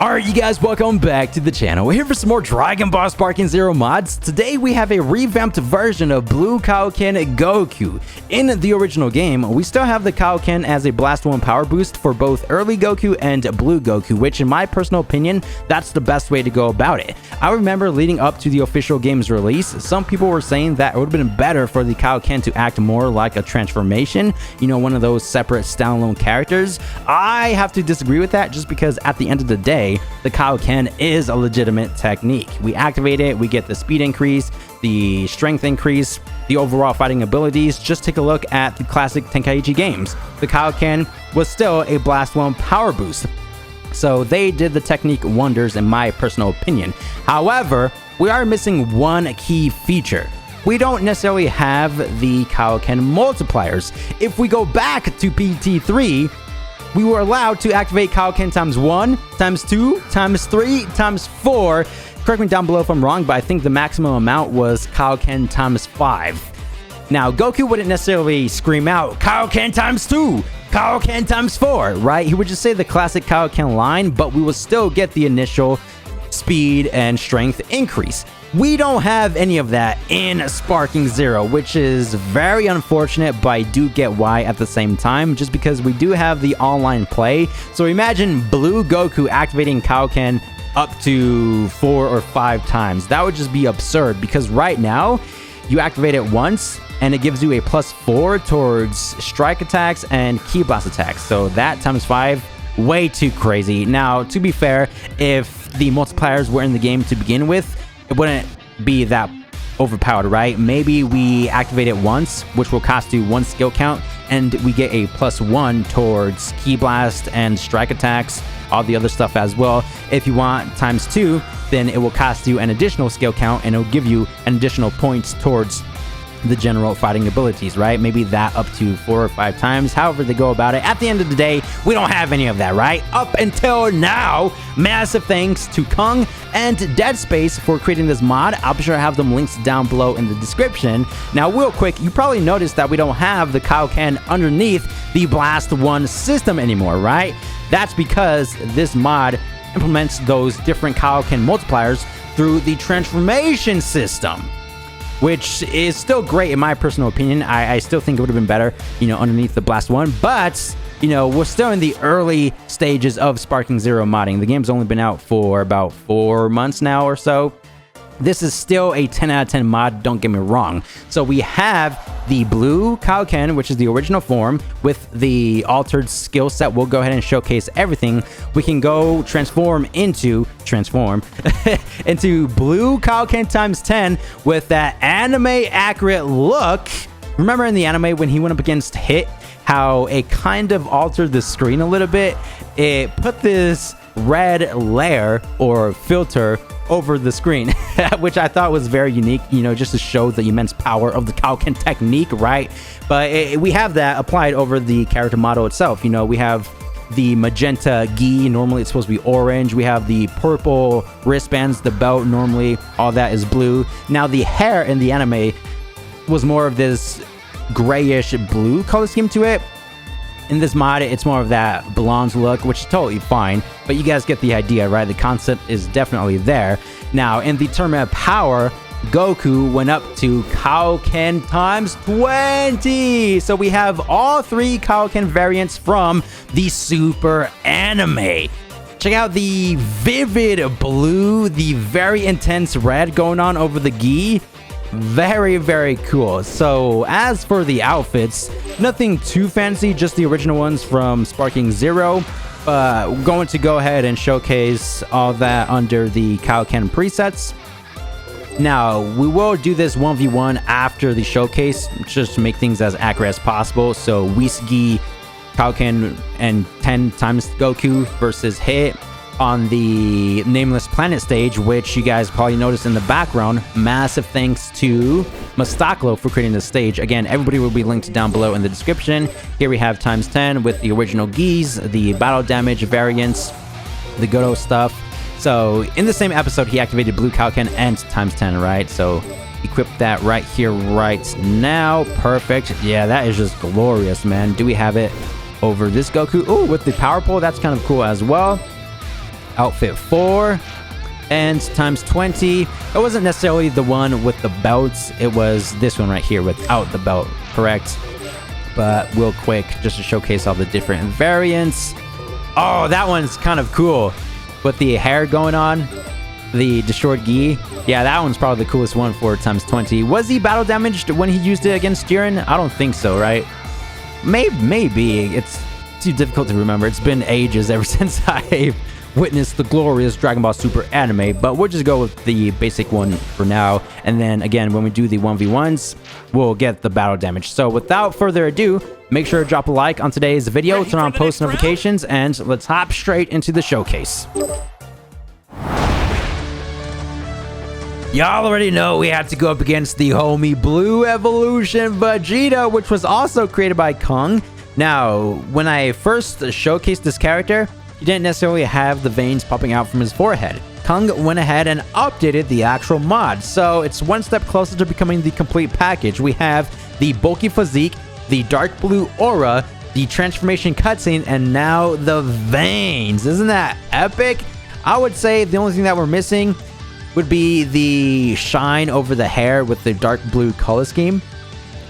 Alright you guys, welcome back to the channel. We're here for some more Dragon Ball Sparking Zero mods. Today we have a revamped version of Blue Kaioken Goku. In the original game, we still have the Kaioken as a Blast 1 power boost for both early Goku and Blue Goku, which in my personal opinion, that's the best way to go about it. I remember leading up to the official game's release, some people were saying that it would have been better for the Kaioken to act more like a transformation, you know, one of those separate standalone characters. I have to disagree with that just because at the end of the day, the Kaioken is a legitimate technique. We activate it, we get the speed increase, the strength increase, the overall fighting abilities. Just take a look at the classic Tenkaichi games. The Kaioken was still a Blast 1 power boost. So they did the technique wonders in my personal opinion. However, we are missing one key feature. We don't necessarily have the Kaioken Multipliers. If we go back to PT3, we were allowed to activate Kaioken times 1, times 2, times 3, times 4. Correct me down below if I'm wrong, but I think the maximum amount was Kaioken times 5. Now, Goku wouldn't necessarily scream out, Kaioken times 2, Kaioken times 4, right? He would just say the classic Kaioken line, but we would still get the initial speed and strength increase. We don't have any of that in Sparking Zero, which is very unfortunate, but I do get why at the same time, just because we do have the online play. So imagine Blue Goku activating Kaioken up to 4 or 5 times. That would just be absurd, because right now, you activate it once, and it gives you a +4 towards strike attacks and ki blast attacks. So that times 5, way too crazy. Now, to be fair, if the multipliers were in the game to begin with, it wouldn't be that overpowered, right? Maybe we activate it once, which will cost you 1 skill count, and we get a +1 towards ki blast and strike attacks, all the other stuff as well. If you want times 2, then it will cost you an additional skill count, and it'll give you an additional points towards the general fighting abilities, right? Maybe that up to 4 or 5 times, however they go about it. At the end of the day, we don't have any of that, right? Up until now, massive thanks to Kung and Dead Space for creating this mod. I'll be sure to have them links down below in the description. Now, real quick, you probably noticed that we don't have the Kaioken underneath the Blast 1 system anymore, right? That's because this mod implements those different Kaioken multipliers through the transformation system, which is still great in my personal opinion. I still think it would have been better, you know, underneath the Blast 1, but, you know, we're still in the early stages of Sparking Zero modding. The game's only been out for about 4 months now or so. This is still a 10 out of 10 mod, don't get me wrong. So we have the Blue Kaioken, which is the original form, with the altered skill set. We'll go ahead and showcase everything. We can go transform into Blue Kaioken times 10 with that anime accurate look. Remember in the anime when he went up against Hit, how it kind of altered the screen a little bit? It put this red layer or filter over the screen, which I thought was very unique, you know, just to show the immense power of the Kaioken technique, right? But we have that applied over the character model itself. You know, we have the magenta gi, normally it's supposed to be orange. We have the purple wristbands, the belt, normally all that is blue. Now the hair in the anime was more of this grayish blue color scheme to it. In this mod, it's more of that blonde look, which is totally fine, but you guys get the idea, right? The concept is definitely there. Now, in the tournament of power, Goku went up to Kaioken times 20. So we have all 3 Kaioken variants from the Super Anime. Check out the vivid blue, the very intense red going on over the gi. Very, very cool. So as for the outfits, nothing too fancy, just the original ones from Sparking Zero. We're going to go ahead and showcase all that under the Kaioken presets. Now, we will do this 1v1 after the showcase, just to make things as accurate as possible. So Wisgi, Kaioken, and 10 times Goku versus Hit on the Nameless Planet stage, which you guys probably noticed in the background. Massive thanks to Mastaklo for creating this stage. Again, everybody will be linked down below in the description. Here we have times 10 with the original gis, the battle damage variants, the Godo stuff. So in the same episode, he activated Blue Kaioken and times 10, right? So equip that right here, right now. Perfect. Yeah, that is just glorious, man. Do we have it over this Goku? Oh, with the power pole, that's kind of cool as well. outfit 4 and times 20. It wasn't necessarily the one with the belts. It was this one right here without the belt, correct? But real quick, just to showcase all the different variants. Oh, that one's kind of cool with the hair going on. The destroyed gi. Yeah, that one's probably the coolest one for times 20. Was he battle damaged when he used it against Jiren? I don't think so, right? Maybe. It's too difficult to remember. It's been ages ever since I witnessed the glorious Dragon Ball Super anime, but we'll just go with the basic one for now. And then again, when we do the 1v1s, we'll get the battle damage. So without further ado, make sure to drop a like on today's video, turn on post notifications, and let's hop straight into the showcase. Y'all already know we had to go up against the homie Blue Evolution Vegeta, which was also created by Kong. Now, when I first showcased this character, he didn't necessarily have the veins popping out from his forehead. Kong went ahead and updated the actual mod, so it's one step closer to becoming the complete package. We have the bulky physique, the dark blue aura, the transformation cutscene, and now the veins. Isn't that epic? I would say the only thing that we're missing would be the shine over the hair with the dark blue color scheme.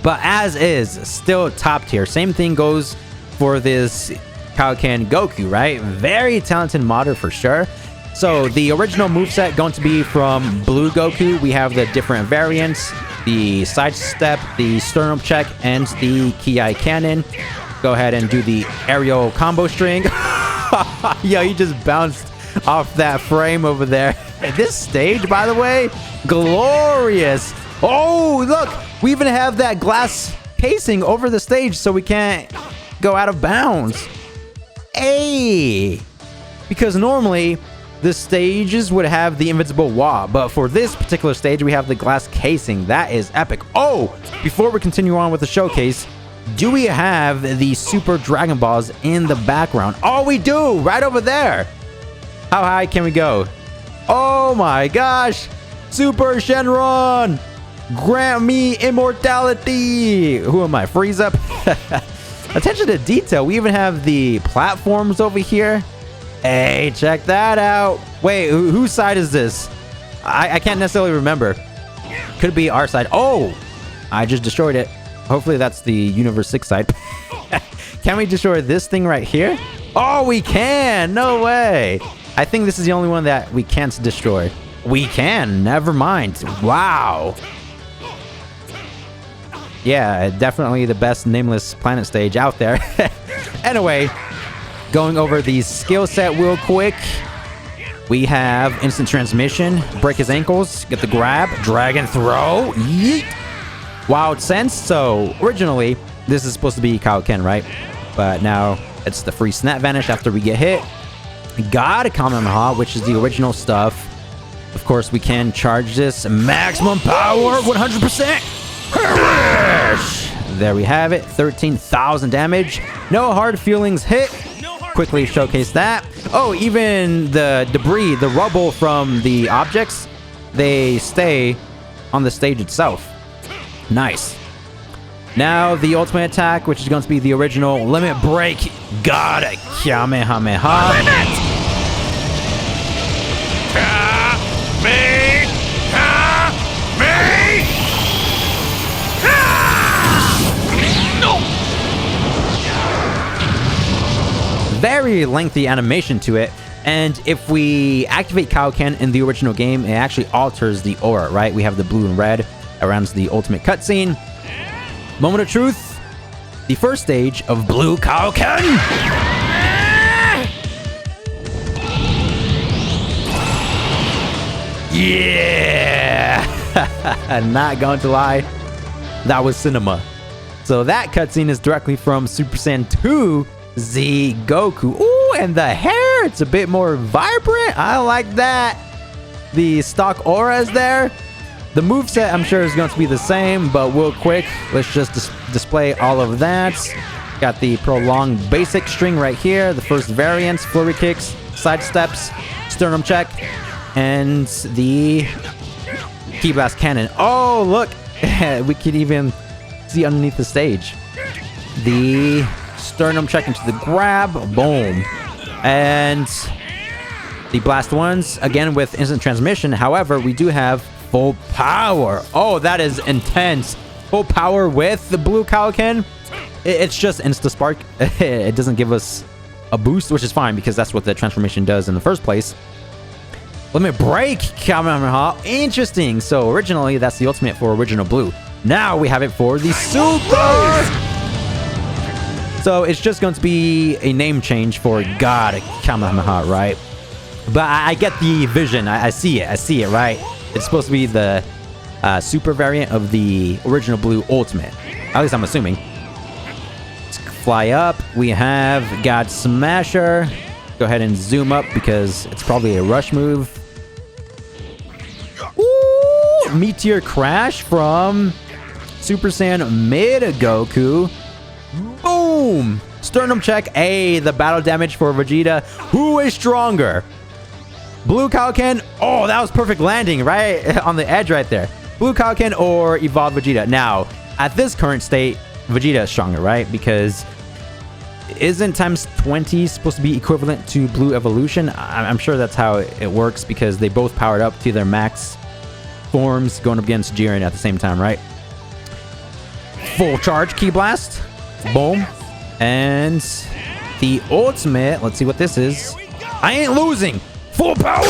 But as is, still top tier. Same thing goes for this Kaioken Goku, right? Very talented modder for sure. So the original moveset going to be from Blue Goku. We have the different variants, the side step, the sternum check, and the Ki cannon. Go ahead and do the aerial combo string. Yo, he just bounced off that frame over there. This stage, by the way, glorious. Oh, look, we even have that glass casing over the stage so we can't go out of bounds. Hey, because normally the stages would have the invincible wall, but for this particular stage we have the glass casing. That is epic. Oh, before we continue on with the showcase, do we have the Super Dragon Balls in the background? Oh, we do, right over there. How high can we go? Oh my gosh, Super Shenron, grant me immortality. Who am I, Frieza? Attention to detail. We even have the platforms over here. Hey, check that out. Wait, whose side is this? I can't necessarily remember. Could be our side. Oh, I just destroyed it. Hopefully that's the Universe 6 side. Can we destroy this thing right here? Oh, we can. No way. I think this is the only one that we can't destroy. We can. Never mind. Wow. Yeah, definitely the best nameless planet stage out there. Anyway, going over the skill set real quick. We have instant transmission, break his ankles, get the grab, dragon throw, yeet, wild sense. So originally, this is supposed to be Kaio-ken, right? But now it's the free snap vanish after we get hit. Got a Kamehameha, which is the original stuff. Of course, we can charge this maximum power, 100%. There we have it, 13,000 damage. No hard feelings hit. Quickly showcase that. Oh, even the debris, the rubble from the objects, they stay on the stage itself. Nice. Now the ultimate attack, which is going to be the original limit break. Got it. Kamehameha. Very lengthy animation to it, and if we activate Kaio-ken in the original game, it actually alters the aura, right? We have the blue and red around the ultimate cutscene. Moment of truth, the first stage of Blue Kaio-ken. Yeah. Not going to lie, that was cinema. So that cutscene is directly from Super Saiyan 2 Z Goku. Ooh, and the hair, it's a bit more vibrant. I like that. The stock aura is there. The moveset, I'm sure, is going to be the same, but real quick, let's just display all of that. Got the prolonged basic string right here. The first variants, flurry kicks, side steps, sternum check, and the Ki blast cannon. Oh, look. We can even see underneath the stage. The sternum check into the grab. Boom. And the blast ones, again with instant transmission. However, we do have full power. Oh, that is intense. Full power with the blue Kaioken. It's just insta spark. It doesn't give us a boost, which is fine because that's what the transformation does in the first place. Limit break Kamehameha. Interesting. So originally, that's the ultimate for original blue. Now we have it for the super. So it's just going to be a name change for God Kamehameha, right? But I get the vision. I see it. I see it, right? It's supposed to be the super variant of the original blue ultimate. At least I'm assuming. Let's fly up. We have God Smasher. Go ahead and zoom up because it's probably a rush move. Ooh, Meteor Crash from Super Saiyan Mid Goku. Boom! Sternum check. Hey, the battle damage for Vegeta. Who is stronger? Blue Kaioken. Oh, that was perfect landing right on the edge right there. Blue Kaioken or Evolved Vegeta. Now, at this current state, Vegeta is stronger, right? Because isn't times 20 supposed to be equivalent to Blue Evolution? I'm sure that's how it works because they both powered up to their max forms going up against Jiren at the same time, right? Full charge Ki Blast. Boom. And the ultimate, let's see what this is. I ain't losing. Full power.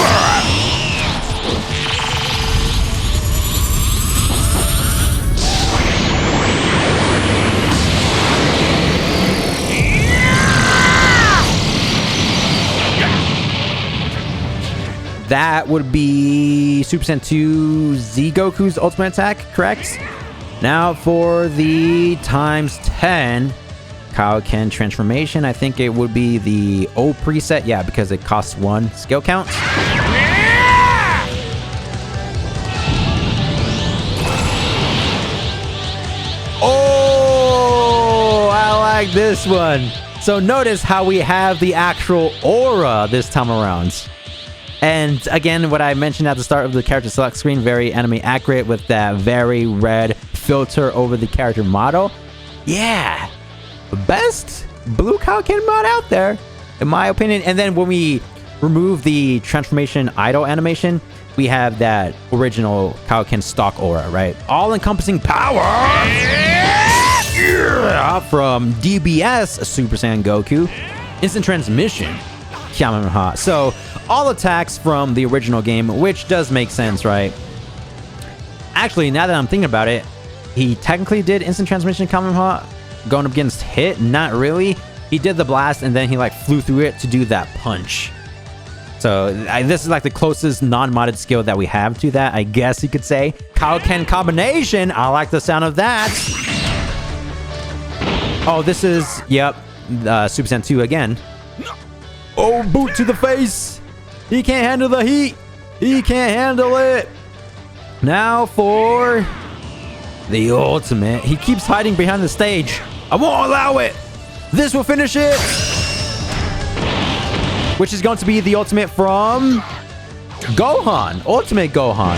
That would be Super Saiyan 2 Z Goku's ultimate attack, correct? Now for the times 10 Kaioken transformation, I think it would be the O preset. Yeah, because it costs 1 skill count. Oh, I like this one. So notice how we have the actual aura this time around. And again, what I mentioned at the start of the character select screen, very anime accurate with that very red filter over the character model. Yeah, best blue Kaioken mod out there, in my opinion. And then when we remove the transformation idle animation, we have that original Kaioken stock aura, right? All-encompassing power from DBS Super Saiyan Goku. Instant transmission Kamehameha. So all attacks from the original game, which does make sense, right? Actually, now that I'm thinking about it, he technically did instant transmission Kamehameha going up against Hit. Not really. He did the blast and then he like flew through it to do that punch. So this is like the closest non-modded skill that we have to that, I guess you could say. Kaioken combination. I like the sound of that. Oh, this is, yep, Super Saiyan 2 again. Oh, boot to the face. He can't handle the heat. He can't handle it. Now for the ultimate. He keeps hiding behind the stage. I won't allow it. This will finish it. Which is going to be the ultimate from Gohan. Ultimate Gohan.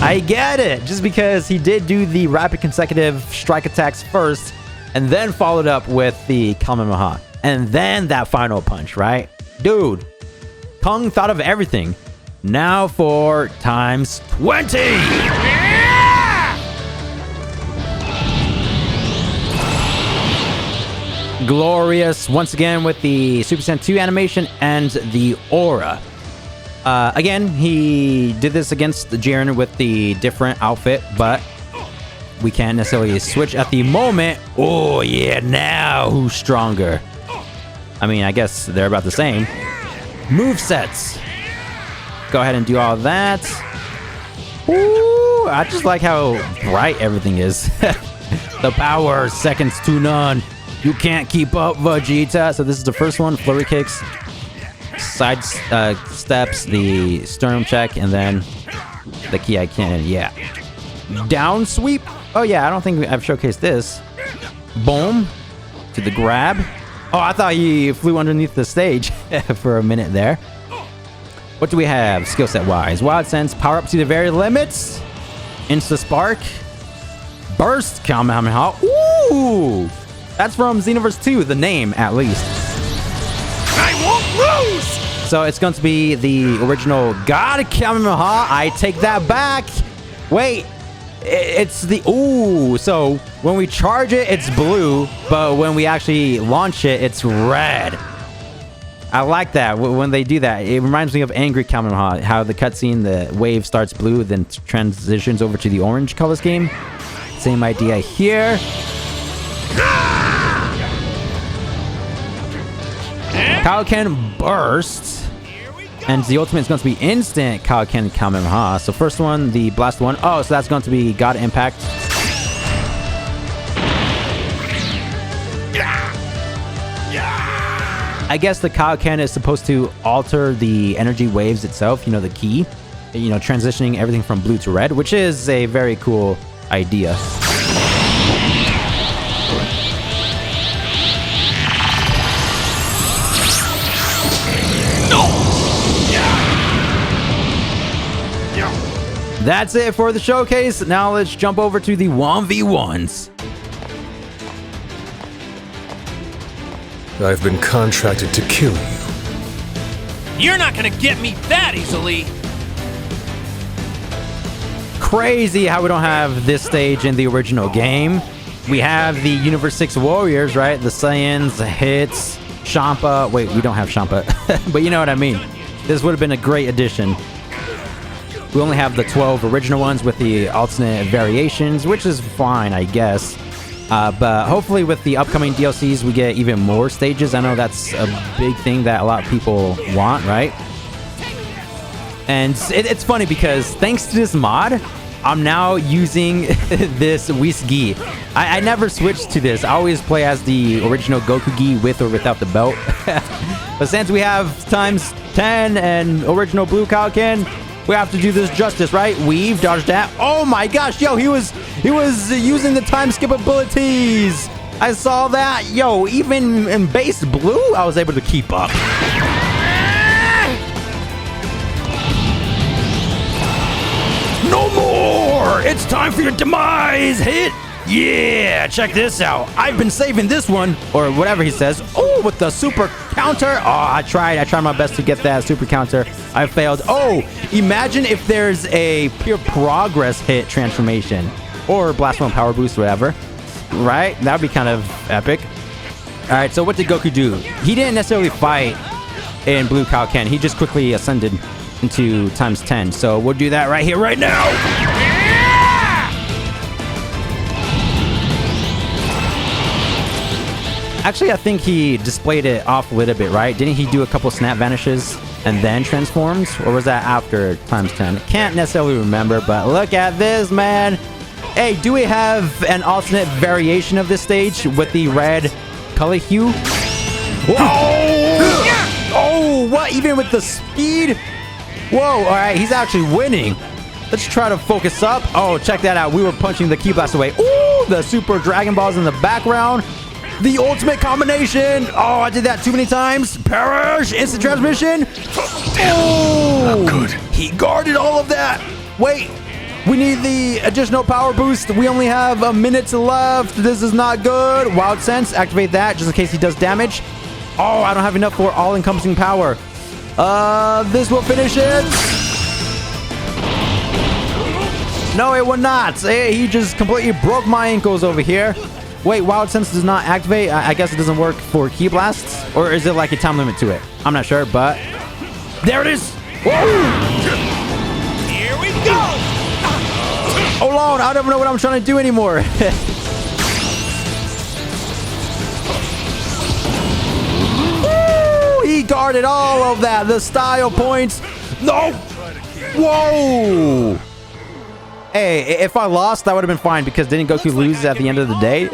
I get it. Just because he did do the rapid consecutive strike attacks first and then followed up with the Kamehameha. And then that final punch, right? Dude, Kong thought of everything. Now for times 20. Glorious once again with the Super Saiyan 2 animation and the aura. Again, he did this against the Jiren with the different outfit, but we can't necessarily switch at the moment. Oh yeah, now who's stronger? I mean, I guess they're about the same. Movesets. Go ahead and do all that. Ooh, I just like how bright everything is. The power, seconds to none. You can't keep up, Vegeta. So this is the first one, flurry kicks, side steps, the sternum check, and then the Kaioken. Yeah. Down sweep. Oh yeah, I don't think I've showcased this. Boom. To the grab. Oh, I thought he flew underneath the stage for a minute there. What do we have skill set wise? Wild Sense, power up to the very limits. Insta Spark. Burst Kamehameha. Ooh! Ooh! That's from Xenoverse 2, the name, at least. I won't lose! So it's going to be the original God Kamehameha. I take that back. Wait. It's the... Ooh. So when we charge it, it's blue. But when we actually launch it, it's red. I like that. When they do that, it reminds me of Angry Kamehameha. How the cutscene, the wave starts blue, then transitions over to the orange color scheme. Same idea here. Kaioken burst, and the ultimate is going to be instant Kaioken Kamehameha. So first one, the blast one. Oh, so that's going to be God Impact. I guess the Kaioken is supposed to alter the energy waves itself, you know, the key. You know, transitioning everything from blue to red, which is a very cool idea. That's it for the showcase. Now let's jump over to the 1v1s. I've been contracted to kill you. You're not gonna get me that easily. Crazy how we don't have this stage in the original game. We have the Universe 6 Warriors, right? The Saiyans, the Hits, Champa. Wait, we don't have Champa. But you know what I mean. This would have been a great addition. We only have the 12 original ones with the alternate variations, which is fine, I guess. But hopefully with the upcoming DLCs, we get even more stages. I know that's a big thing that a lot of people want, right? And it's funny because thanks to this mod, I'm now using this Whis Gi. I never switched to this. I always play as the original Goku Gi with or without the belt. But since we have times 10 and original Blue Kaioken, we have to do this justice, right? Weave, dodge that. Oh my gosh, yo, he was using the time skip abilities. I saw that. Yo, even in base blue, I was able to keep up. No more! It's time for your demise! Hit! Yeah! Check this out. I've been saving this one, or whatever he says. Oh, with the super counter. Oh, I tried my best to get that super counter. I failed. Oh, imagine if there's a pure progress hit transformation, or blast one power boost, whatever. Right? That'd be kind of epic. All right, so what did Goku do? He didn't necessarily fight in Blue Kaioken. He just quickly ascended into times 10. So we'll do that right here, right now. Actually, I think he displayed it off a little bit, right? Didn't he do a couple snap vanishes and then transforms? Or was that after times 10? Can't necessarily remember, but look at this, man. Hey, do we have an alternate variation of this stage with the red color hue? Oh! Oh, what? Even with the speed? Whoa, all right, he's actually winning. Let's try to focus up. Oh, check that out. We were punching the Ki Blast away. Ooh, the Super Dragon Balls in the background. The ultimate combination. Oh, I did that too many times. Perish. Instant transmission. Oh, not good. He guarded all of that. Wait, we need the additional power boost. We only have a minute left. This is not good. Wild Sense. Activate that just in case he does damage. Oh, I don't have enough for all-encompassing power. This will finish it. No, it will not. He just completely broke my ankles over here. Wait, Wild Sense does not activate. I guess it doesn't work for Ki Blasts, or is it like a time limit to it? I'm not sure, but there it is. Whoa. Here we go. Hold on, I don't know what I'm trying to do anymore. Woo, he guarded all of that. The style points. No. Whoa. Hey, if I lost, that would have been fine because didn't Goku lose at the end of the day?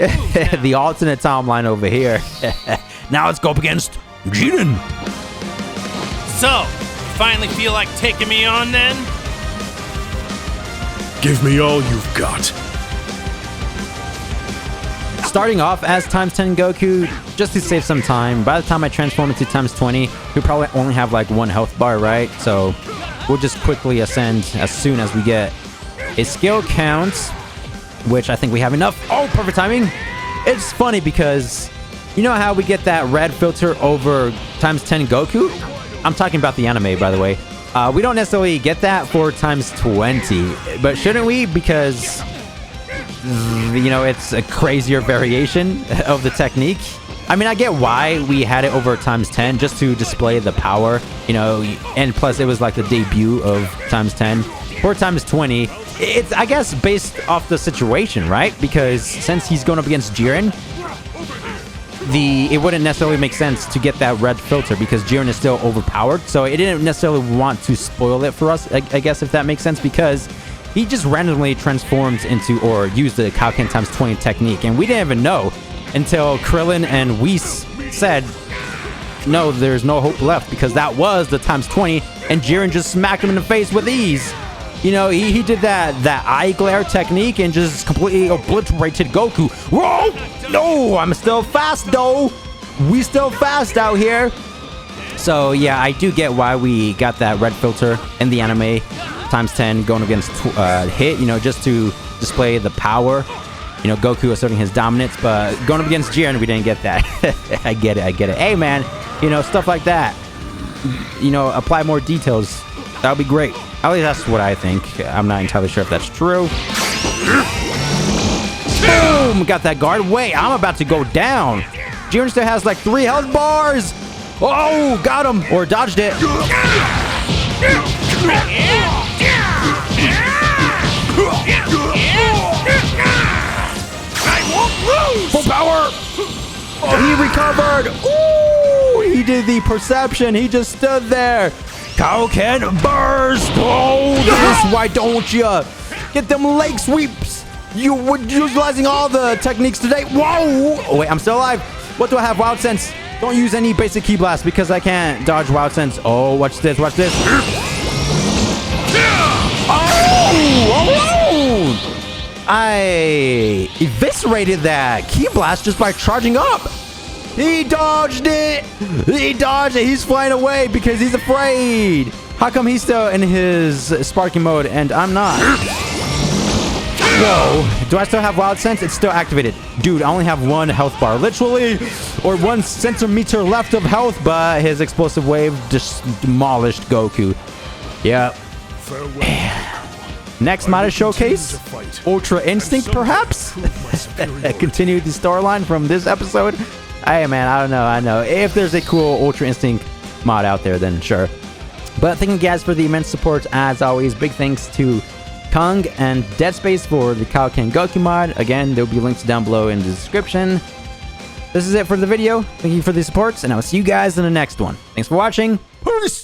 The alternate timeline over here. Now let's go up against Jiren. So, you finally feel like taking me on then? Give me all you've got. Starting off as times 10 Goku, just to save some time. By the time I transform into times 20, we probably only have like one health bar, right? So we'll just quickly ascend as soon as we get a skill count, which I think we have enough. Oh, perfect timing. It's funny because you know how we get that red filter over ×10 Goku? I'm talking about the anime, by the way. We don't necessarily get that for ×20, but shouldn't we? Because, you know, it's a crazier variation of the technique. I mean, I get why we had it over ×10 just to display the power, you know, and plus it was like the debut of ×10. For ×20, it's, I guess, based off the situation, right? Because since he's going up against Jiren, it wouldn't necessarily make sense to get that red filter because Jiren is still overpowered. So it didn't necessarily want to spoil it for us, I guess, if that makes sense, because he just randomly transforms into or used the Kaioken ×20 technique, and we didn't even know until Krillin and Whis said, no, there's no hope left, because that was the ×20, and Jiren just smacked him in the face with ease. You know, he did that eye glare technique and just completely obliterated Goku. Whoa! No, I'm still fast, though. We still fast out here. So, yeah, I do get why we got that red filter in the anime ×10 going against Hit, you know, just to display the power. You know, Goku asserting his dominance, but going up against Jiren, we didn't get that. I get it. Hey, man, you know, stuff like that. You know, apply more details. That would be great. At least that's what I think. I'm not entirely sure if that's true. Boom! Got that guard. Wait, I'm about to go down. Jiren still has like 3 health bars. Oh, got him. Or dodged it. Full power! Oh, he recovered! Ooh! He did the perception. He just stood there. Kaioken burst! Oh, this, why don't you? Get them leg sweeps! You were utilizing all the techniques today. Whoa! Oh, wait, I'm still alive. What do I have? Wild Sense. Don't use any basic Ki Blast because I can't dodge Wild Sense. Oh, watch this, watch this. Oh! I eviscerated that Ki Blast just by charging up. He dodged it. He dodged it. He's flying away because he's afraid. How come he's still in his sparking mode and I'm not? Whoa. Do I still have Wild Sense? It's still activated. Dude, I only have 1 health bar. Literally, or 1 centimeter left of health, but his explosive wave just demolished Goku. Yep. Next Mata Showcase, Ultra Instinct, perhaps? Continue the storyline from this episode. Hey, man, I don't know. I know. If there's a cool Ultra Instinct mod out there, then sure. But thank you guys for the immense support. As always, big thanks to Kung and Dead Space for the Kaioken Goku mod. Again, there'll be links down below in the description. This is it for the video. Thank you for the support, and I will see you guys in the next one. Thanks for watching. Peace!